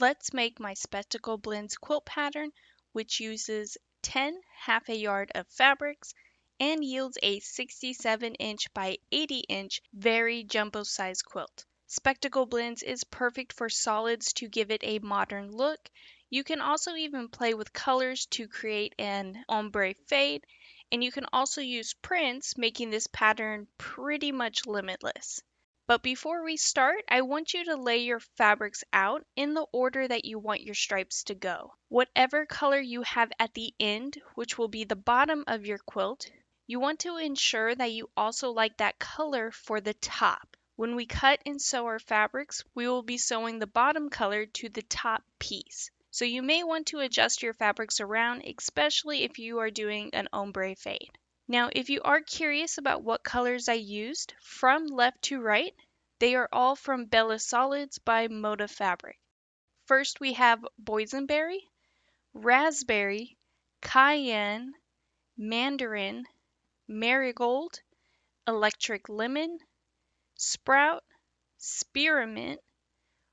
Let's make my Spectacle Blends quilt pattern, which uses 10 half a yard of fabrics and yields a 67-inch by 80-inch very jumbo size quilt. Spectacle Blends is perfect for solids to give it a modern look. You can also even play with colors to create an ombre fade, and you can also use prints, making this pattern pretty much limitless. But before we start, I want you to lay your fabrics out in the order that you want your stripes to go. Whatever color you have at the end, which will be the bottom of your quilt, you want to ensure that you also like that color for the top. When we cut and sew our fabrics, we will be sewing the bottom color to the top piece. So you may want to adjust your fabrics around, especially if you are doing an ombre fade. Now, if you are curious about what colors I used, from left to right, they are all from Bella Solids by Moda Fabric. First, we have Boysenberry, Raspberry, Cayenne, Mandarin, Marigold, Electric Lemon, Sprout, Spearmint,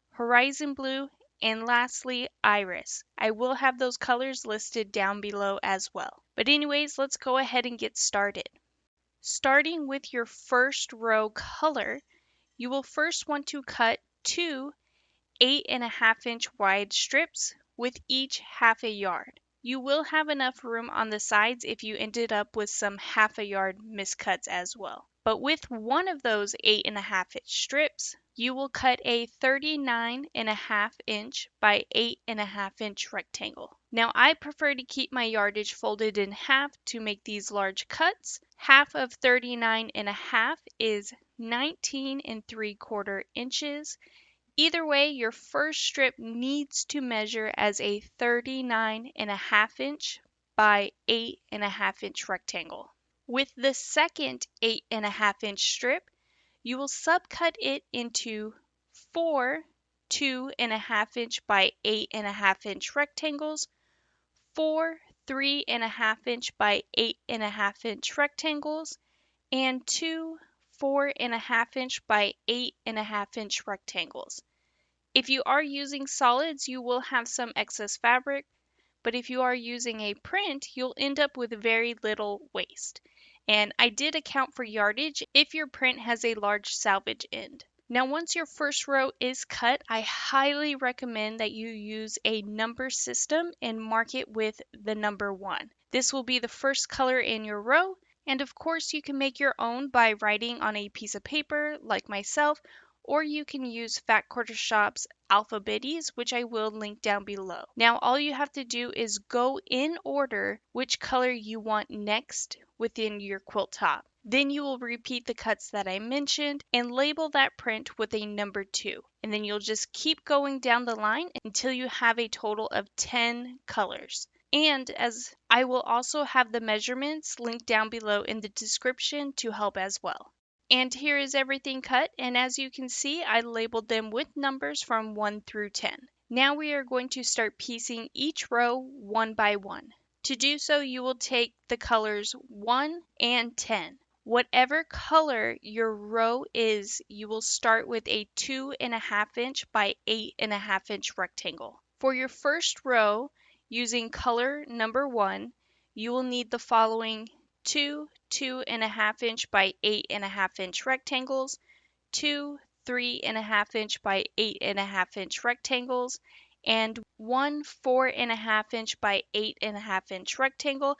Horizon Blue, and lastly, Iris. I will have those colors listed down below as well. But anyways, let's go ahead and get started. Starting with your first row color, you will first want to cut two 8.5-inch wide strips with each half a yard. You will have enough room on the sides if you ended up with some half a yard miscuts as well. But with one of those 8.5-inch strips, you will cut a 39.5-inch by 8.5-inch rectangle. Now I prefer to keep my yardage folded in half to make these large cuts. Half of 39.5 is 19.75 inches. Either way, your first strip needs to measure as a 39.5-inch by 8.5-inch rectangle. With the second 8.5-inch strip, you will subcut it into 4 2.5-inch by 8.5-inch rectangles, 4 3.5-inch by 8.5-inch rectangles, and 2 4.5-inch by 8.5-inch rectangles. If you are using solids, you will have some excess fabric, but if you are using a print, you'll end up with very little waste. And I did account for yardage if your print has a large salvage end. Now, once your first row is cut, I highly recommend that you use a number system and mark it with the number 1. This will be the first color in your row, and of course you can make your own by writing on a piece of paper like myself, or you can use Fat Quarter Shop's Alphabitties, which I will link down below. Now all you have to do is go in order which color you want next within your quilt top. Then you will repeat the cuts that I mentioned and label that print with a number 2. And then you'll just keep going down the line until you have a total of 10 colors. And as I will also have the measurements linked down below in the description to help as well. And here is everything cut, and as you can see, I labeled them with numbers from 1 through 10. Now we are going to start piecing each row one by one. To do so, you will take the colors 1 and 10. Whatever color your row is, you will start with a 2.5-inch by 8.5-inch rectangle. For your first row, using color number 1, you will need the following 2 2.5-inch by 8.5-inch rectangles, 2 3.5-inch by 8.5-inch rectangles, and 1 4.5-inch by 8.5-inch rectangle,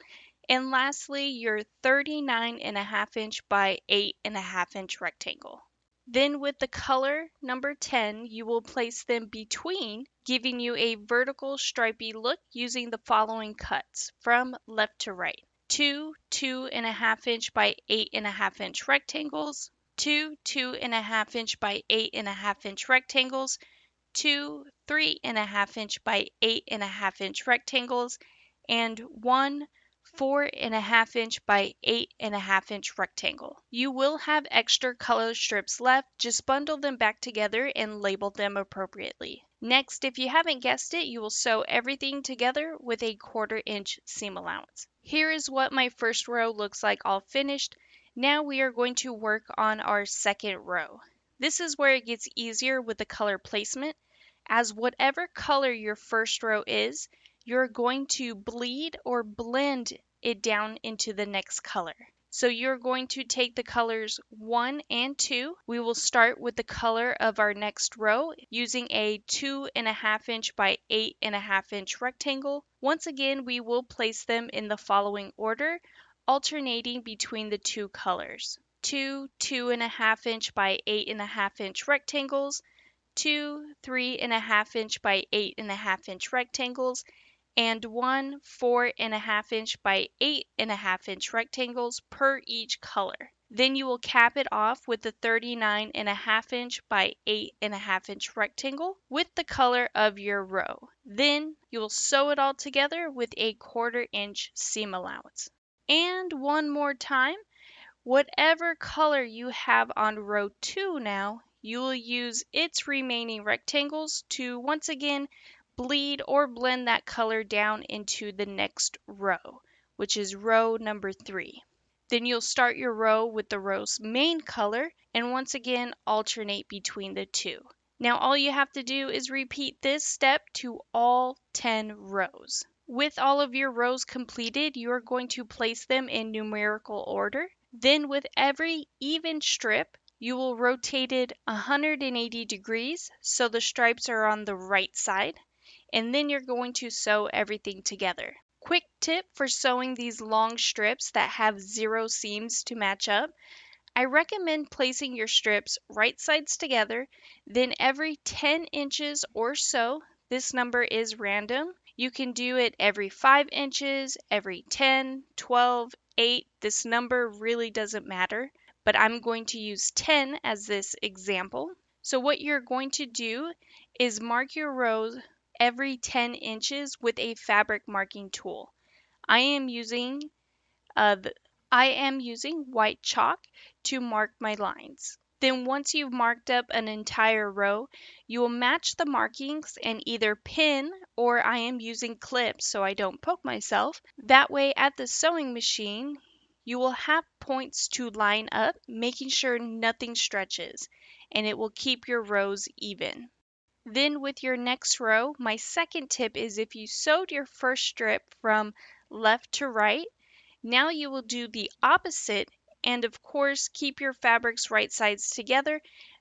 and lastly your 39.5-inch by 8.5-inch rectangle. Then with the color number 10, you will place them between, giving you a vertical stripy look using the following cuts from left to right. 2 2.5-inch by 8.5-inch rectangles, 2 2.5-inch by 8.5-inch rectangles, 2 3.5-inch by 8.5-inch rectangles, and 1 4.5-inch by 8.5-inch rectangle. You will have extra color strips left, just bundle them back together and label them appropriately. Next, if you haven't guessed it, you will sew everything together with a 1/4-inch seam allowance. Here is what my first row looks like all finished. Now we are going to work on our second row. This is where it gets easier with the color placement. As whatever color your first row is, you're going to bleed or blend it down into the next color. So you're going to take the colors 1 and 2. We will start with the color of our next row using a 2.5 inch by 8.5 inch rectangle. Once again, we will place them in the following order, alternating between the two colors. 2.5 inch by 8.5 inch rectangles, 3.5 inch by 8.5 inch rectangles, and 4.5 inch by 8.5 inch rectangles per each color. Then you will cap it off with the 39.5 inch by 8.5 inch rectangle with the color of your row. Then you will sew it all together with a 1/4 inch seam allowance. And one more time, whatever color you have on row 2 now, you will use its remaining rectangles to once again bleed or blend that color down into the next row, which is row number 3. Then you'll start your row with the row's main color and once again alternate between the two. Now all you have to do is repeat this step to all 10 rows. With all of your rows completed, you're going to place them in numerical order. Then with every even strip, you will rotate it 180 degrees so the stripes are on the right side. And then you're going to sew everything together. Quick tip for sewing these long strips that have 0 seams to match up. I recommend placing your strips right sides together, then every 10 inches or so, this number is random. You can do it every 5 inches, every 10, 12, 8. This number really doesn't matter, but I'm going to use 10 as this example. So what you're going to do is mark your rows every 10 inches with a fabric marking tool. I am using white chalk to mark my lines. Then once you've marked up an entire row, you will match the markings and either pin, or I am using clips so I don't poke myself. That way at the sewing machine, you will have points to line up, making sure nothing stretches, and it will keep your rows even. Then with your next row, my second tip is if you sewed your first strip from left to right, now you will do the opposite and of course keep your fabrics right sides together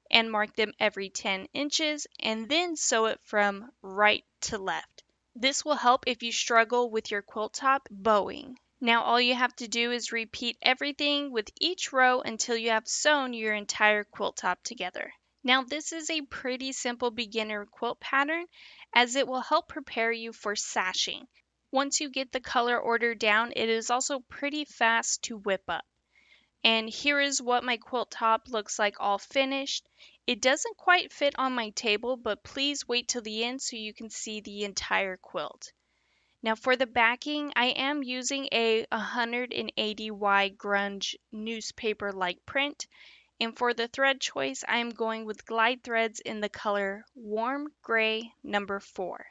and mark them every 10 inches and then sew it from right to left. This will help if you struggle with your quilt top bowing. Now all you have to do is repeat everything with each row until you have sewn your entire quilt top together. Now this is a pretty simple beginner quilt pattern as it will help prepare you for sashing. Once you get the color order down, it is also pretty fast to whip up. And here is what my quilt top looks like all finished. It doesn't quite fit on my table, but please wait till the end so you can see the entire quilt. Now for the backing, I am using a 180Y grunge newspaper-like print. And for the thread choice, I am going with glide threads in the color Warm Gray number 4.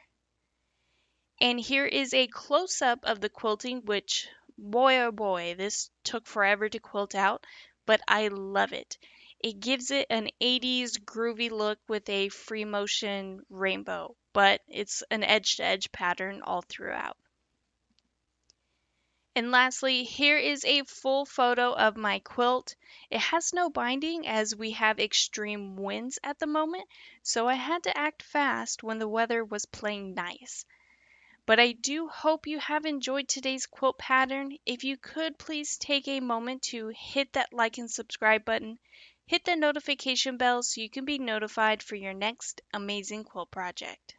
And here is a close-up of the quilting, which, boy oh boy, this took forever to quilt out, but I love it. It gives it an 80s groovy look with a free motion rainbow, but it's an edge-to-edge pattern all throughout. And lastly, here is a full photo of my quilt. It has no binding as we have extreme winds at the moment, so I had to act fast when the weather was playing nice. But I do hope you have enjoyed today's quilt pattern. If you could please take a moment to hit that like and subscribe button, hit the notification bell so you can be notified for your next amazing quilt project.